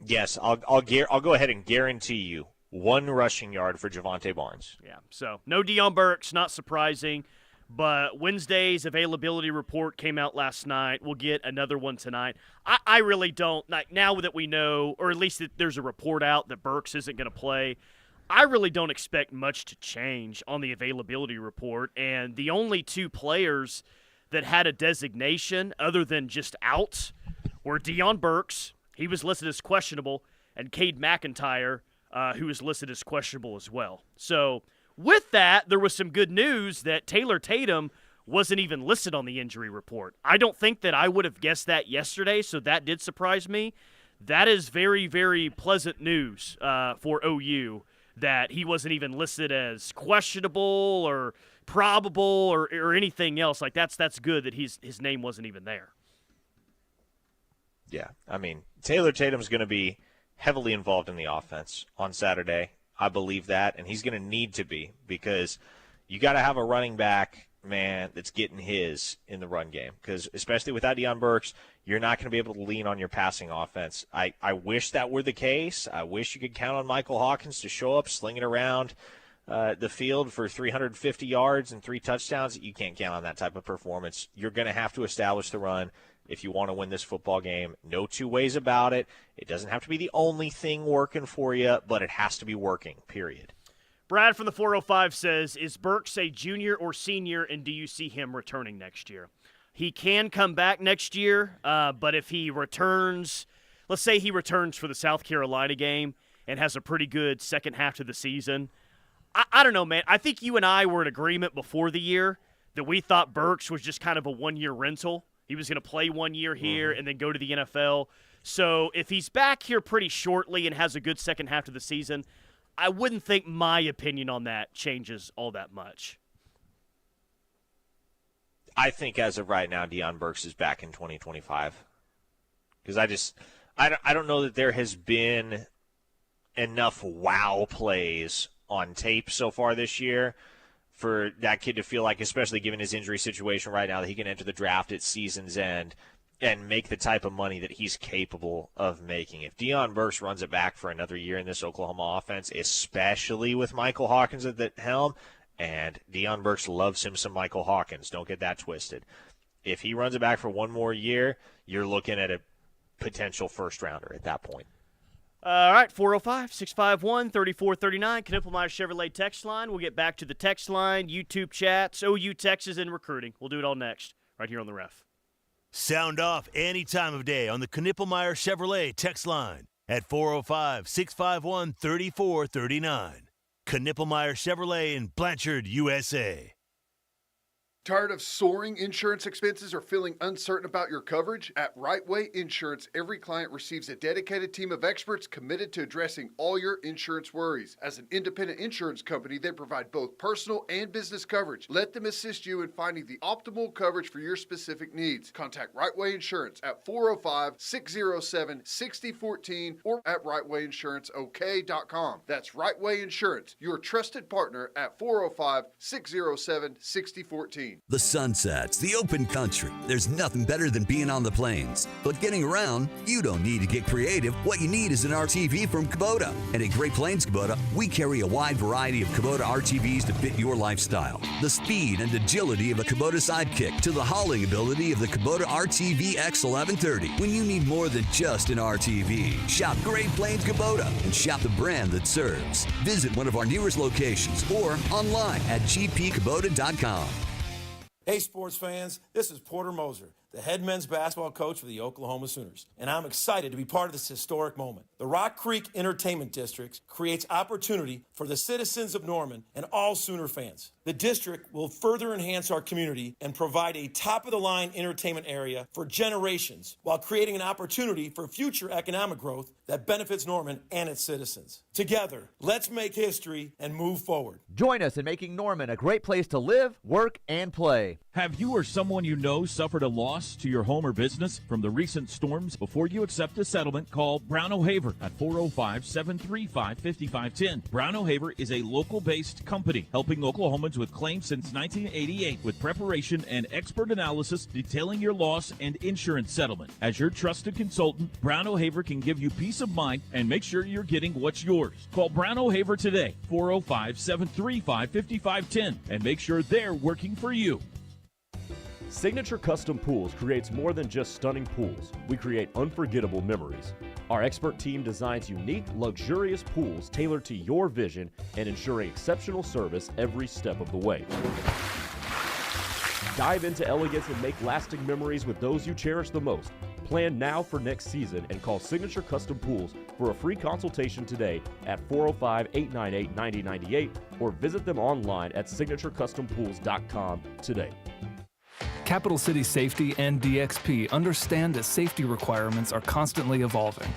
Yes, I'll go ahead and guarantee you 1 rushing yard for Javonte Barnes. Yeah, so no Deion Burks, not surprising. But Wednesday's availability report came out last night. We'll get another one tonight. I really don't, now that we know, or at least that there's a report out that Burks isn't going to play, I really don't expect much to change on the availability report. And the only 2 players that had a designation other than just out were Deion Burks, he was listed as questionable, and Cade McIntyre, who is listed as questionable as well. So with that, there was some good news that Taylor Tatum wasn't even listed on the injury report. I don't think that I would have guessed that yesterday, so that did surprise me. That is very, very pleasant news for OU that he wasn't even listed as questionable or probable or anything else. That's good that his name wasn't even there. Yeah, I mean, Taylor Tatum's going to be heavily involved in the offense on Saturday. I believe that, and he's going to need to be because you got to have a running back, man, that's getting his in the run game because especially without Deion Burks, you're not going to be able to lean on your passing offense. I wish that were the case. I wish you could count on Michael Hawkins to show up, sling it around the field for 350 yards and 3 touchdowns. You can't count on that type of performance. You're going to have to establish the run if you want to win this football game. No 2 ways about it. It doesn't have to be the only thing working for you, but it has to be working, period. Brad from the 405 says, is Burks a junior or senior, and do you see him returning next year? He can come back next year, but if he returns, let's say he returns for the South Carolina game and has a pretty good second half to the season, I don't know, man. I think you and I were in agreement before the year that we thought Burks was just kind of a 1-year rental He was going to play 1 year here and then go to the NFL. So if he's back here pretty shortly and has a good second half of the season, I wouldn't think my opinion on that changes all that much. I think as of right now, Deion Burks is back in 2025. Because I don't know that there has been enough wow plays on tape so far this year for that kid to feel like, especially given his injury situation right now, that he can enter the draft at season's end and make the type of money that he's capable of making. If Deion Burks runs it back for another year in this Oklahoma offense, especially with Michael Hawkins at the helm, and Deion Burks loves him some Michael Hawkins, don't get that twisted. If he runs it back for one more year, you're looking at a potential first-rounder at that point. All right, 405-651-3439, Knippelmeyer Chevrolet text line. We'll get back to the text line, YouTube chats, OU Texas, and recruiting. We'll do it all next, right here on The Ref. Sound off any time of day on the Knippelmeyer Chevrolet text line at 405-651-3439. Knippelmeyer Chevrolet in Blanchard, USA. Tired of soaring insurance expenses or feeling uncertain about your coverage? At Right Way Insurance, every client receives a dedicated team of experts committed to addressing all your insurance worries. As an independent insurance company, they provide both personal and business coverage. Let them assist you in finding the optimal coverage for your specific needs. Contact Right Way Insurance at 405-607-6014 or at rightwayinsuranceok.com. That's Right Way Insurance, your trusted partner at 405-607-6014. The sunsets, the open country. There's nothing better than being on the plains. But getting around, you don't need to get creative. What you need is an RTV from Kubota. And at Great Plains Kubota, we carry a wide variety of Kubota RTVs to fit your lifestyle. The speed and agility of a Kubota Sidekick to the hauling ability of the Kubota RTV X1130. When you need more than just an RTV, shop Great Plains Kubota and shop the brand that serves. Visit one of our newest locations or online at gpkubota.com. Hey sports fans, this is Porter Moser, the head men's basketball coach for the Oklahoma Sooners, and I'm excited to be part of this historic moment. The Rock Creek Entertainment District creates opportunity for the citizens of Norman and all Sooner fans. The district will further enhance our community and provide a top-of-the-line entertainment area for generations while creating an opportunity for future economic growth that benefits Norman and its citizens. Together, let's make history and move forward. Join us in making Norman a great place to live, work, and play. Have you or someone you know suffered a loss to your home or business from the recent storms? Before you accept a settlement, call Brown O'Haver at 405-735-5510. Brown O'Haver is a local-based company helping Oklahomans with claims since 1988 with preparation and expert analysis detailing your loss and insurance settlement. As your trusted consultant, Brown O'Haver can give you peace of mind and make sure you're getting what's yours. Call Brown O'Haver today, 405-735-5510, and make sure they're working for you. Signature Custom Pools creates more than just stunning pools. We create unforgettable memories. Our expert team designs unique, luxurious pools tailored to your vision and ensuring exceptional service every step of the way. Dive into elegance and make lasting memories with those you cherish the most. Plan now for next season and call Signature Custom Pools for a free consultation today at 405-898-9098 or visit them online at signaturecustompools.com today. Capital City Safety and DXP understand that safety requirements are constantly evolving.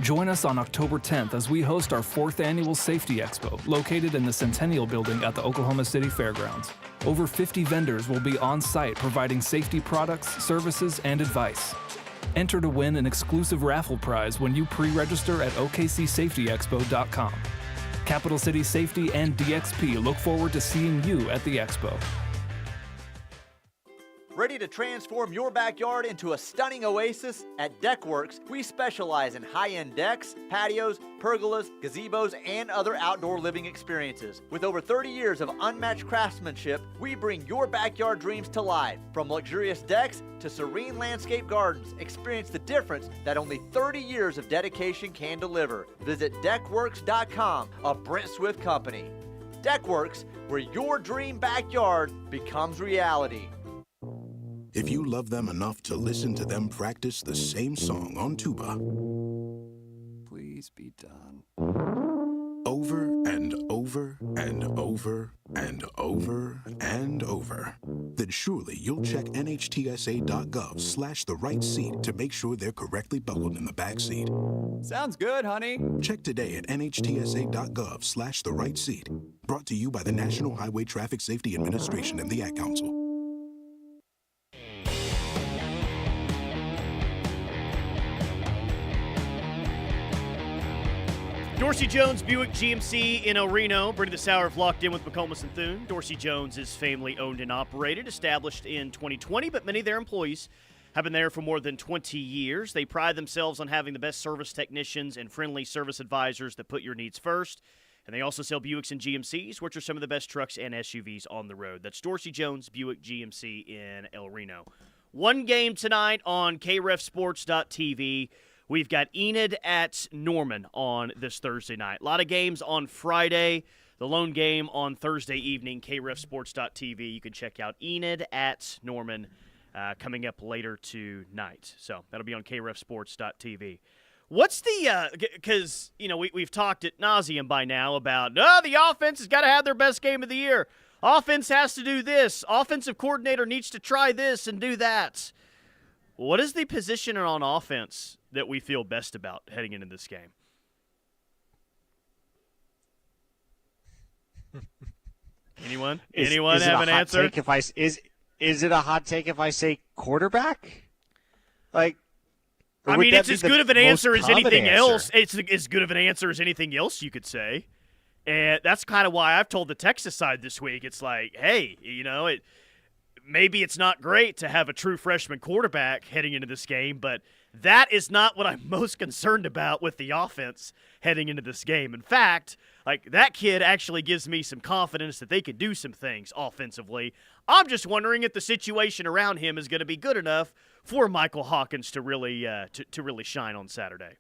Join us on October 10th as we host our 4th annual Safety Expo, located in the Centennial Building at the Oklahoma City Fairgrounds. Over 50 vendors will be on site providing safety products, services, and advice. Enter to win an exclusive raffle prize when you pre-register at okcsafetyexpo.com. Capital City Safety and DXP look forward to seeing you at the Expo. Ready to transform your backyard into a stunning oasis? At Deckworks, we specialize in high-end decks, patios, pergolas, gazebos, and other outdoor living experiences. With over 30 years of unmatched craftsmanship, we bring your backyard dreams to life. From luxurious decks to serene landscape gardens, experience the difference that only 30 years of dedication can deliver. Visit Deckworks.com, a Brent Swift company. Deckworks, where your dream backyard becomes reality. If you love them enough to listen to them practice the same song on tuba, please be done. over and over and over and over and over, then surely you'll check NHTSA.gov/the right seat to make sure they're correctly buckled in the back seat. Sounds good, honey. Check today at NHTSA.gov/the right seat. Brought to you by the National Highway Traffic Safety Administration and the Ad Council. Dorsey Jones Buick GMC in El Reno, bringing this hour of Locked In with McComas and Thune. Dorsey Jones is family owned and operated, established in 2020, but many of their employees have been there for more than 20 years. They pride themselves on having the best service technicians and friendly service advisors that put your needs first. And they also sell Buicks and GMCs, which are some of the best trucks and SUVs on the road. That's Dorsey Jones Buick GMC in El Reno. One game tonight on KREFSports.tv. We've got Enid at Norman on this Thursday night. A lot of games on Friday. The lone game on Thursday evening, KREFSports.tv. You can check out Enid at Norman coming up later tonight. So that'll be on KREFSports.tv. What's the because, we've talked ad nauseum by now about, the offense has got to have their best game of the year. Offense has to do this. Offensive coordinator needs to try this and do that. What is the position on offense that we feel best about heading into this game? Anyone? Anyone have an answer? Is it a hot take if I say quarterback? Like, I mean, it's as good of an answer as anything else. It's as good of an answer as anything else you could say. And that's kind of why I've told the Texas side this week. It's like, hey, maybe it's not great to have a true freshman quarterback heading into this game, but that is not what I'm most concerned about with the offense heading into this game. In fact, that kid actually gives me some confidence that they could do some things offensively. I'm just wondering if the situation around him is going to be good enough for Michael Hawkins to really really shine on Saturday.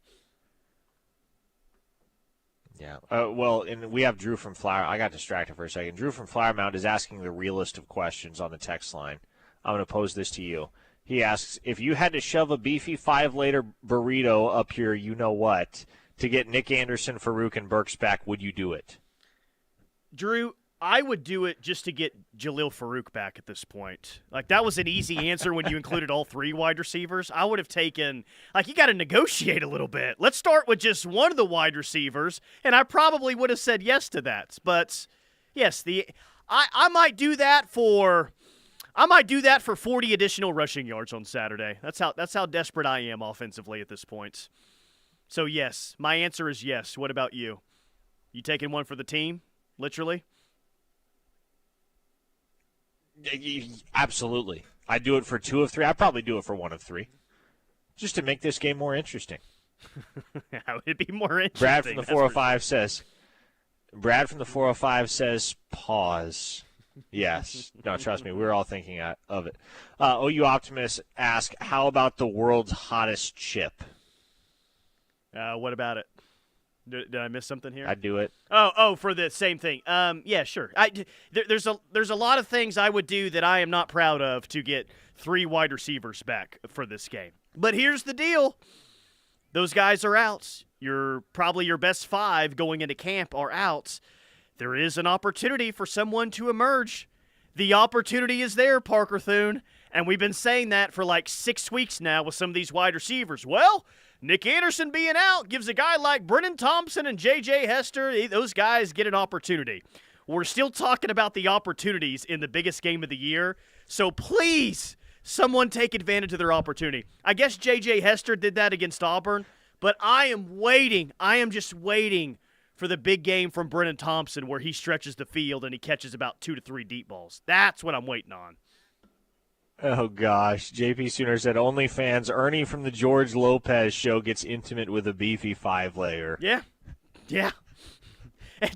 Yeah. And we have Drew from Flower. I got distracted for a second. Drew from Flower Mound is asking the realest of questions on the text line. I'm going to pose this to you. He asks, if you had to shove a beefy 5-layer burrito up your you-know-what to get Nick Anderson, Farouk, and Burks back, would you do it? Drew, I would do it just to get Jalil Farouk back at this point. That was an easy answer when you included all three wide receivers. I would have taken, you got to negotiate a little bit. Let's start with just one of the wide receivers, and I probably would have said yes to that. But, yes, I might do that for 40 additional rushing yards on Saturday. That's how desperate I am offensively at this point. So, yes, my answer is yes. What about you? You taking one for the team, literally? Absolutely. I'd do it for 2 of 3. I'd probably do it for 1 of 3. Just to make this game more interesting. That would be more interesting. Brad from the 405 says, pause. Yes. No, trust me, we're all thinking of it. OU Optimists ask, how about the world's hottest chip? What about it? Did I miss something here? I'd do it. Oh, for the same thing. Yeah, sure. There's a lot of things I would do that I am not proud of to get 3 wide receivers back for this game. But here's the deal. Those guys are out. Probably your best 5 going into camp are out. There is an opportunity for someone to emerge. The opportunity is there, Parker Thune. And we've been saying that for 6 weeks now with some of these wide receivers. Well, Nick Anderson being out gives a guy like Brennan Thompson and J.J. Hester, those guys get an opportunity. We're still talking about the opportunities in the biggest game of the year. So please, someone take advantage of their opportunity. I guess J.J. Hester did that against Auburn, but I am just waiting for the big game from Brennan Thompson where he stretches the field and he catches about 2 to 3 deep balls. That's what I'm waiting on. Oh, gosh. JP Sooner said, OnlyFans, Ernie from the George Lopez show gets intimate with a beefy 5-layer. Yeah.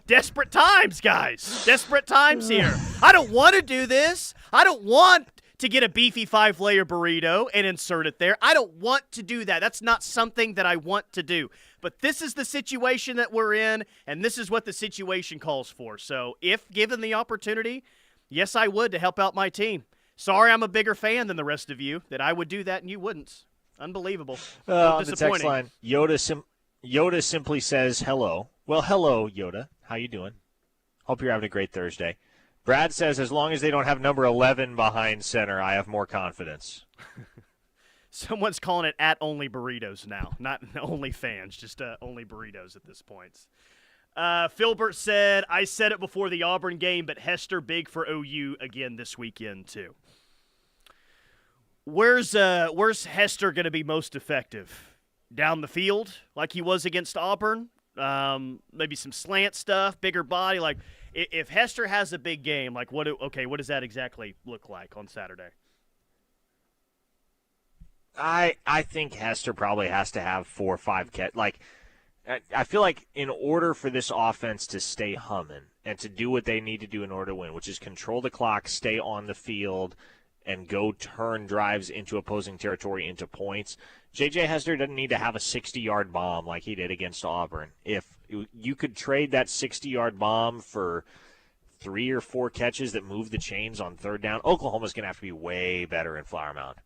Desperate times, guys. Desperate times here. I don't want to do this. I don't want to get a beefy 5-layer burrito and insert it there. I don't want to do that. That's not something that I want to do. But this is the situation that we're in, and this is what the situation calls for. So if given the opportunity, yes, I would to help out my team. Sorry, I'm a bigger fan than the rest of you, that I would do that and you wouldn't. Unbelievable. On the text line, Yoda simply says hello. Well, hello, Yoda. How you doing? Hope you're having a great Thursday. Brad says, as long as they don't have number 11 behind center, I have more confidence. Someone's calling it at only burritos now. Not only fans, just only burritos at this point. Philbert said, I said it before the Auburn game, but Hester big for OU again this weekend, too. Where's Hester going to be most effective? Down the field, like he was against Auburn? Maybe some slant stuff, bigger body. Like, if Hester has a big game, like what does that exactly look like on Saturday? I think Hester probably has to have 4 or 5 catch. Like, I feel like in order for this offense to stay humming and to do what they need to do in order to win, which is control the clock, stay on the field, and go turn drives into opposing territory into points, J.J. Hester doesn't need to have a 60-yard bomb like he did against Auburn. If you could trade that 60-yard bomb for 3 or 4 catches that move the chains on third down, Oklahoma's going to have to be way better in Flower Mound.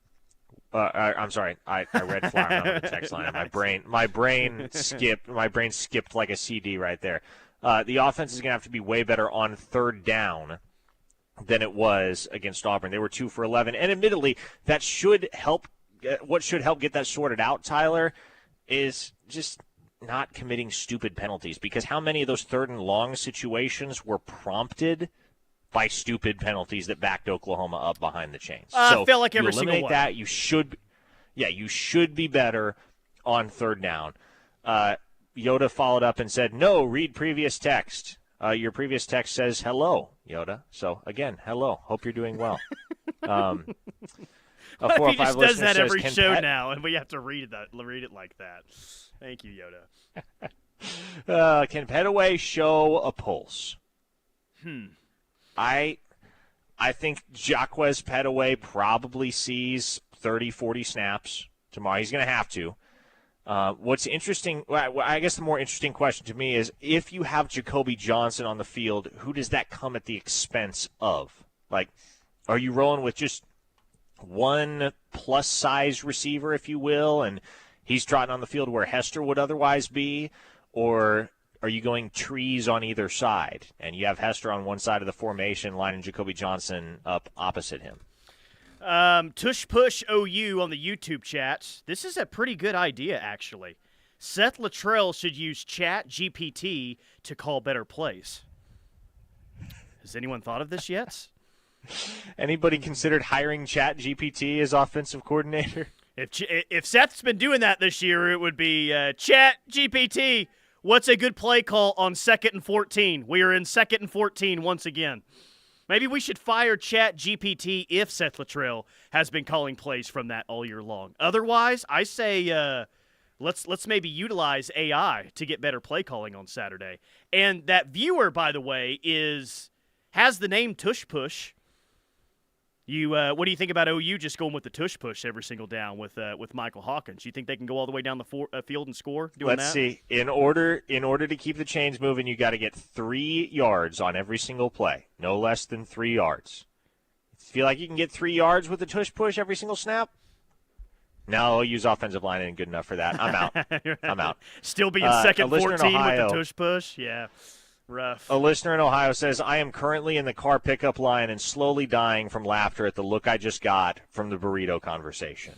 I'm sorry. I read Flower Mound on the text line. Nice. My brain skipped like a CD right there. The offense is going to have to be way better on third down than it was against Auburn. They were 2 for 11, and admittedly, that should help. What should help get that sorted out, Tyler, is just not committing stupid penalties. Because how many of those third and long situations were prompted by stupid penalties that backed Oklahoma up behind the chains? I feel like every single one. You eliminate that, you should be better on third down. Yoda followed up and said, "No, read previous text. Your previous text says hello, Yoda. So again, hello. Hope you're doing well." What if he just does that every show now, and we have to read it like that? Thank you, Yoda. Can Petaway show a pulse? I think Jaquez Petaway probably sees 30, 40 snaps tomorrow. He's going to have to. What's interesting, I guess the more interesting question to me is, if you have Jacoby Johnson on the field, who does that come at the expense of? Like, are you rolling with just one plus-size receiver, if you will, and he's trotting on the field where Hester would otherwise be? Or are you going trees on either side, and you have Hester on one side of the formation, lining Jacoby Johnson up opposite him? Tush Push OU on the YouTube chat. This is a pretty good idea, actually. Seth Luttrell should use Chat GPT to call better plays. Has anyone thought of this yet? Anybody considered hiring Chat GPT as offensive coordinator? If Seth's been doing that this year, it would be Chat GPT. What's a good play call on 2nd and 14? We are in 2nd and 14 once again. Maybe we should fire Chat GPT if Seth Luttrell has been calling plays from that all year long. Otherwise, I say let's maybe utilize AI to get better play calling on Saturday. And that viewer, by the way, has the name Tush Push. What do you think about OU just going with the tush push every single down with Michael Hawkins? You think they can go all the way down the field and score doing that? Let's see. In order to keep the chains moving, you got to get 3 yards on every single play. No less than 3 yards. Feel like you can get 3 yards with the tush push every single snap? No, OU's offensive line isn't good enough for that. I'm out. I'm out. Still being 2nd 14 with the tush push? Yeah. Rough. A listener in Ohio says, I am currently in the car pickup line and slowly dying from laughter at the look I just got from the burrito conversation.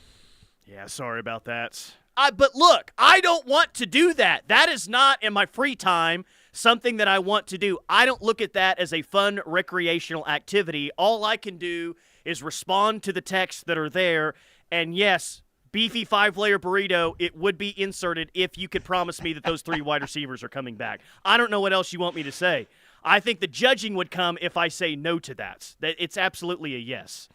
Yeah, sorry about that. But look, I don't want to do that. That is not, in my free time, something that I want to do. I don't look at that as a fun recreational activity. All I can do is respond to the texts that are there. And yes, beefy 5-layer burrito, it would be inserted if you could promise me that those 3 wide receivers are coming back. I don't know what else you want me to say. I think the judging would come if I say no to that. That it's absolutely a yes.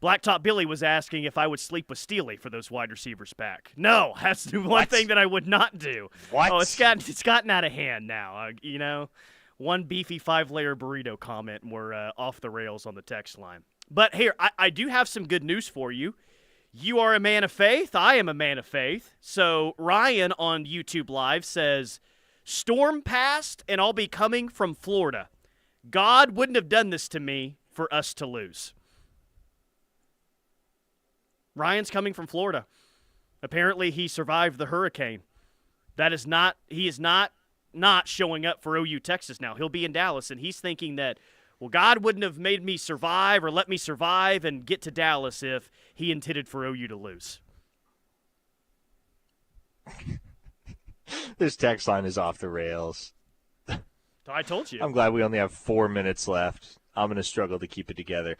Blacktop Billy was asking if I would sleep with Steely for those wide receivers back. No, that's the one thing that I would not do. What? Oh, it's gotten out of hand now. One beefy 5-layer burrito comment, and we're off the rails on the text line. But here, I do have some good news for you. You are a man of faith. I am a man of faith. So Ryan on YouTube Live says, storm passed and I'll be coming from Florida. God wouldn't have done this to me for us to lose. Ryan's coming from Florida. Apparently he survived the hurricane. He is not not showing up for OU Texas now. He'll be in Dallas, and he's thinking that, well, God wouldn't have made me survive or let me survive and get to Dallas if he intended for OU to lose. This text line is off the rails. I told you. I'm glad we only have 4 minutes left. I'm going to struggle to keep it together.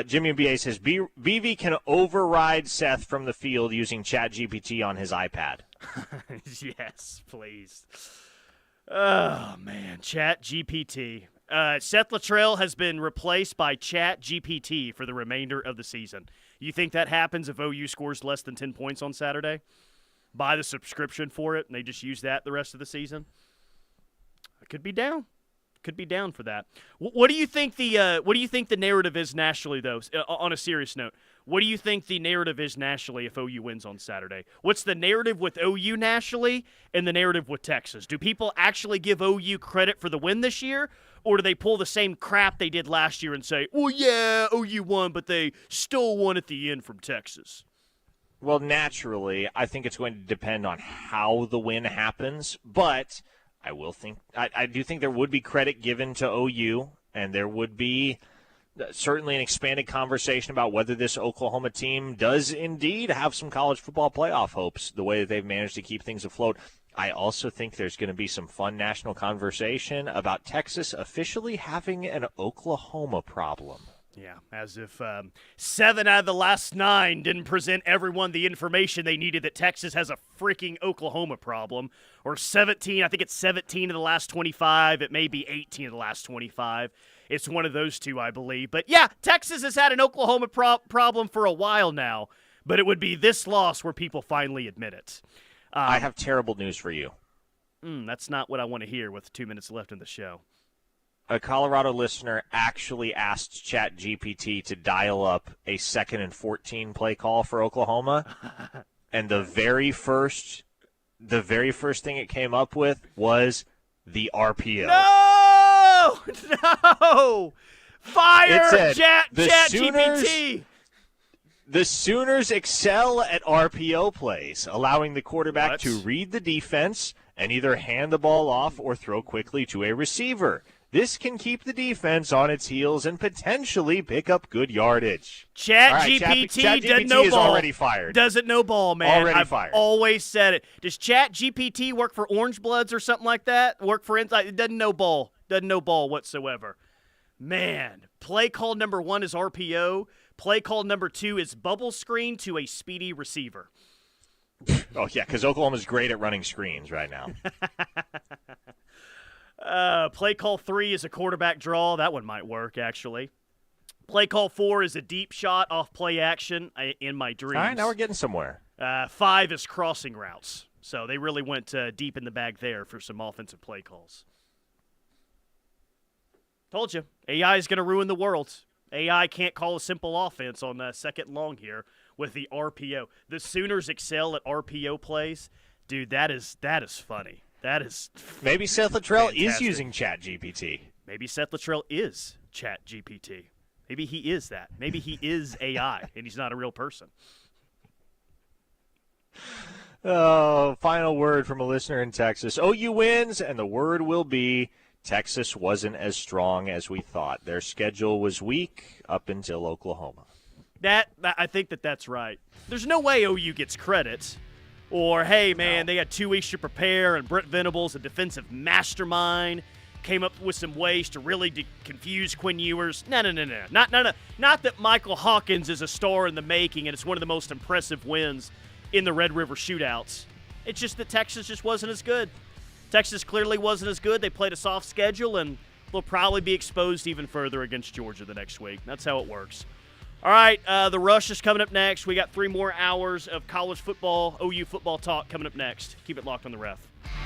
Jimmy and BA says, BV can override Seth from the field using ChatGPT on his iPad. Yes, please. Oh, man, ChatGPT. Seth Luttrell has been replaced by ChatGPT for the remainder of the season. You think that happens if OU scores less than 10 points on Saturday? Buy the subscription for it, and they just use that the rest of the season? I could be down. Could be down for that. What do you think the narrative is nationally, though? On a serious note, what do you think the narrative is nationally if OU wins on Saturday? What's the narrative with OU nationally and the narrative with Texas? Do people actually give OU credit for the win this year, or do they pull the same crap they did last year and say, "Well, yeah, OU won, but they stole one at the end from Texas"? Well, naturally, I think it's going to depend on how the win happens, but I do think there would be credit given to OU, and there would be certainly an expanded conversation about whether this Oklahoma team does indeed have some college football playoff hopes, the way that they've managed to keep things afloat. I also think there's going to be some fun national conversation about Texas officially having an Oklahoma problem. Yeah, as if 7 out of the last 9 didn't present everyone the information they needed that Texas has a freaking Oklahoma problem. Or 17, I think it's 17 of the last 25. It may be 18 of the last 25. It's one of those two, I believe. But yeah, Texas has had an Oklahoma problem for a while now. But it would be this loss where people finally admit it. I have terrible news for you. That's not what I want to hear with 2 minutes left in the show. A Colorado listener actually asked ChatGPT to dial up a 2nd and 14 play call for Oklahoma, and the very first thing it came up with was the RPO. No! Fire ChatGPT! The Sooners excel at RPO plays, allowing the quarterback to read the defense and either hand the ball off or throw quickly to a receiver. This can keep the defense on its heels and potentially pick up good yardage. ChatGPT doesn't know ball. Already fired. Doesn't know ball, man. Already fired. I've always said it. Does ChatGPT work for Orange Bloods or something like that? Work for Insight? It doesn't know ball. Doesn't know ball whatsoever. Man, play call number 1 is RPO. Play call number 2 is bubble screen to a speedy receiver. Oh, yeah, because Oklahoma's great at running screens right now. Play call 3 is a quarterback draw. That one might work, actually. Play call 4 is a deep shot off play action in my dreams. All right, now we're getting somewhere. 5 is crossing routes. So they really went deep in the bag there for some offensive play calls. Told you, AI is going to ruin the world. AI can't call a simple offense on 2nd and long here with the RPO. The Sooners excel at RPO plays. Dude, that is funny. That is maybe Seth Luttrell is using ChatGPT. Maybe Seth Luttrell is ChatGPT. Maybe he is that. Maybe he is AI, and he's not a real person. Oh, final word from a listener in Texas. OU wins, and the word will be Texas wasn't as strong as we thought. Their schedule was weak up until Oklahoma. I think that's right. There's no way OU gets credit. Or, hey, man, they had 2 weeks to prepare, and Brent Venables, a defensive mastermind, came up with some ways to really confuse Quinn Ewers. No. Not that Michael Hawkins is a star in the making, and it's one of the most impressive wins in the Red River shootouts. It's just that Texas just wasn't as good. Texas clearly wasn't as good. They played a soft schedule, and they'll probably be exposed even further against Georgia the next week. That's how it works. All right, the Rush is coming up next. We got 3 more hours of college football, OU football talk coming up next. Keep it locked on the Ref.